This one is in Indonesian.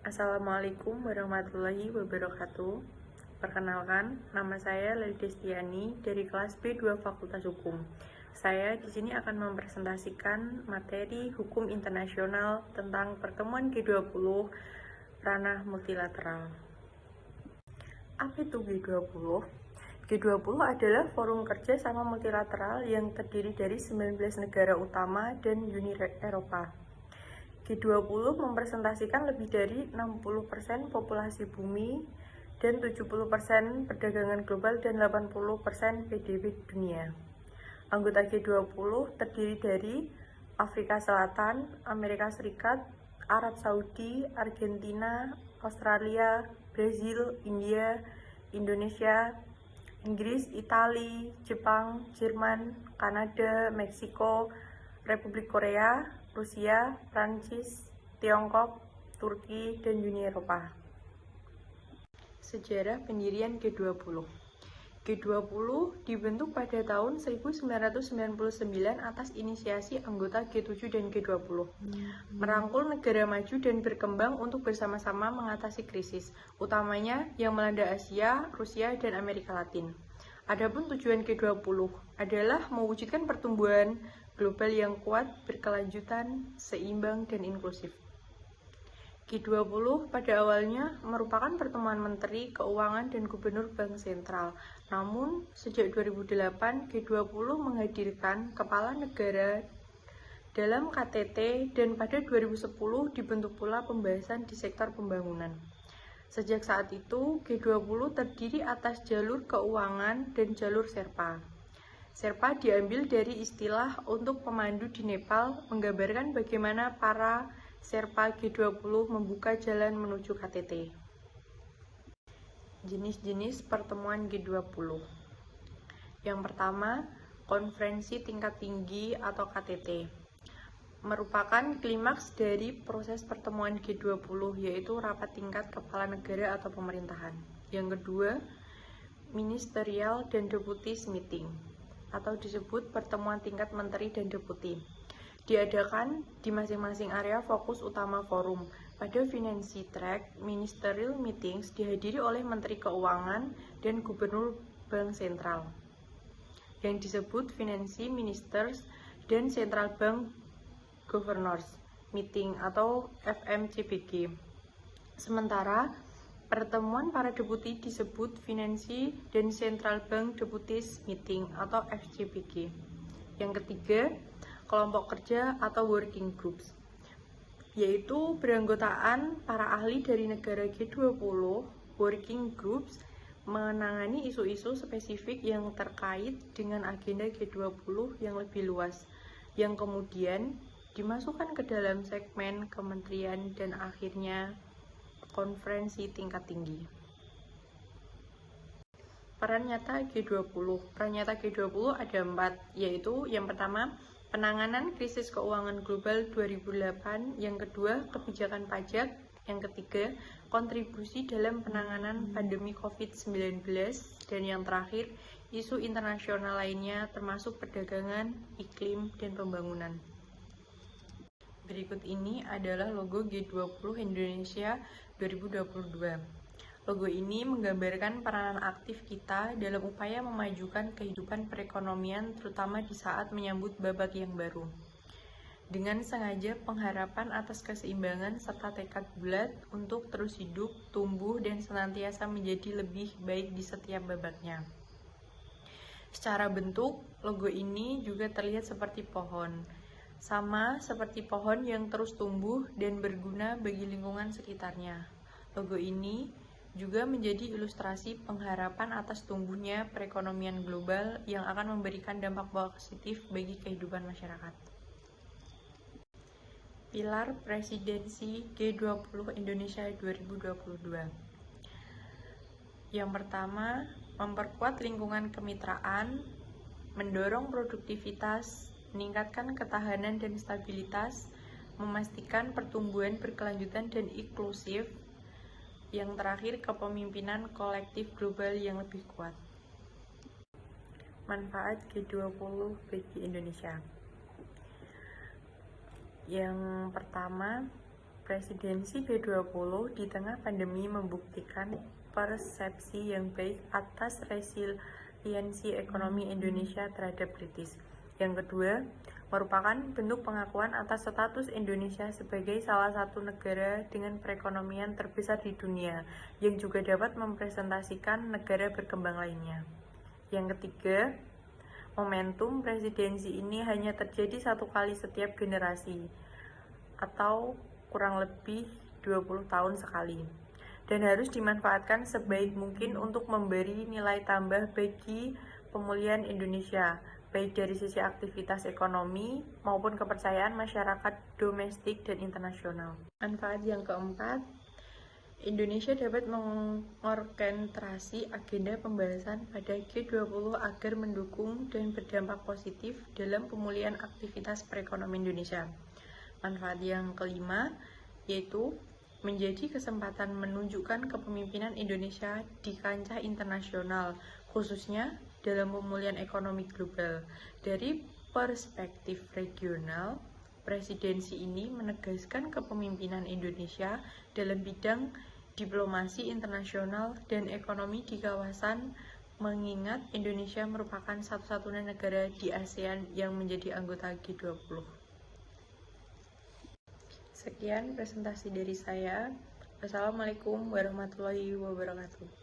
Assalamualaikum warahmatullahi wabarakatuh. Perkenalkan, nama saya Leli Destiani dari kelas B2 Fakultas Hukum. Saya di sini akan mempresentasikan materi hukum internasional tentang pertemuan G20 ranah multilateral. Apa itu G20? G20 adalah forum kerja sama multilateral yang terdiri dari 19 negara utama dan Uni Eropa. G20 mempresentasikan lebih dari 60% populasi bumi dan 70% perdagangan global dan 80% PDB dunia. Anggota G20 terdiri dari Afrika Selatan, Amerika Serikat, Arab Saudi, Argentina, Australia, Brazil, India, Indonesia, Inggris, Italia, Jepang, Jerman, Kanada, Meksiko, Republik Korea, Rusia, Prancis, Tiongkok, Turki, dan Uni Eropa. Sejarah pendirian G20. G20 dibentuk pada tahun 1999 atas inisiasi anggota G7 dan G20. Merangkul negara maju dan berkembang untuk bersama-sama mengatasi krisis, utamanya yang melanda Asia, Rusia, dan Amerika Latin. Adapun tujuan G20 adalah mewujudkan pertumbuhan global yang kuat, berkelanjutan, seimbang, dan inklusif. G20 pada awalnya merupakan pertemuan Menteri Keuangan dan Gubernur Bank Sentral. Namun, sejak 2008, G20 menghadirkan kepala negara dalam KTT dan pada 2010 dibentuk pula pembahasan di sektor pembangunan. Sejak saat itu, G20 terdiri atas jalur keuangan dan jalur Sherpa. Sherpa diambil dari istilah untuk pemandu di Nepal, menggambarkan bagaimana para Sherpa G20 membuka jalan menuju KTT. Jenis-jenis pertemuan G20. Yang pertama, konferensi tingkat tinggi atau KTT. Merupakan klimaks dari proses pertemuan G20, yaitu rapat tingkat kepala negara atau pemerintahan. Yang kedua, ministerial dan deputies meeting, atau disebut pertemuan tingkat menteri dan deputi. Diadakan di masing-masing area fokus utama forum. Pada Financing Track, Ministerial Meetings dihadiri oleh Menteri Keuangan dan Gubernur Bank Sentral, yang disebut Financing Ministers dan Central Bank Governors Meeting atau FMCBG. Sementara pertemuan para deputi disebut Financing dan Central Bank Deputies Meeting atau FCBG. Yang ketiga, kelompok kerja atau working groups, yaitu beranggotaan para ahli dari negara G20. Working groups menangani isu-isu spesifik yang terkait dengan agenda G20 yang lebih luas, yang kemudian dimasukkan ke dalam segmen kementerian dan akhirnya konferensi tingkat tinggi. Peran nyata G20. Peran nyata G20 ada 4, yaitu yang pertama, penanganan krisis keuangan global 2008, yang kedua, kebijakan pajak, yang ketiga, kontribusi dalam penanganan pandemi COVID-19, dan yang terakhir, isu internasional lainnya termasuk perdagangan, iklim, dan pembangunan. Berikut ini adalah logo G20 Indonesia 2022. Logo ini menggambarkan peranan aktif kita dalam upaya memajukan kehidupan perekonomian, terutama di saat menyambut babak yang baru. Dengan sengaja pengharapan atas keseimbangan serta tekad bulat untuk terus hidup, tumbuh, dan senantiasa menjadi lebih baik di setiap babaknya. Secara bentuk, logo ini juga terlihat seperti pohon. Sama seperti pohon yang terus tumbuh dan berguna bagi lingkungan sekitarnya. Logo ini juga menjadi ilustrasi pengharapan atas tumbuhnya perekonomian global yang akan memberikan dampak positif bagi kehidupan masyarakat. Pilar Presidensi G20 Indonesia 2022. Yang pertama, memperkuat lingkungan kemitraan, mendorong produktivitas, meningkatkan ketahanan dan stabilitas, memastikan pertumbuhan berkelanjutan dan inklusif. Yang terakhir, kepemimpinan kolektif global yang lebih kuat. Manfaat G20 bagi Indonesia. Yang pertama, presidensi G20 di tengah pandemi membuktikan persepsi yang baik atas resiliensi ekonomi Indonesia terhadap kritis. Yang kedua, merupakan bentuk pengakuan atas status Indonesia sebagai salah satu negara dengan perekonomian terbesar di dunia, yang juga dapat mempresentasikan negara berkembang lainnya. Yang ketiga, momentum presidensi ini hanya terjadi satu kali setiap generasi, atau kurang lebih 20 tahun sekali, dan harus dimanfaatkan sebaik mungkin untuk memberi nilai tambah bagi pemulihan Indonesia, baik dari sisi aktivitas ekonomi maupun kepercayaan masyarakat domestik dan internasional. Manfaat yang keempat, Indonesia dapat mengorkestrasi agenda pembahasan pada G20 agar mendukung dan berdampak positif dalam pemulihan aktivitas perekonomian Indonesia. Manfaat yang kelima, yaitu menjadi kesempatan menunjukkan kepemimpinan Indonesia di kancah internasional, khususnya dalam pemulihan ekonomi global. Dari perspektif regional, presidensi ini menegaskan kepemimpinan Indonesia dalam bidang diplomasi internasional dan ekonomi di kawasan, mengingat Indonesia merupakan satu-satunya negara di ASEAN yang menjadi anggota G20. Sekian presentasi dari saya. Wassalamualaikum warahmatullahi wabarakatuh.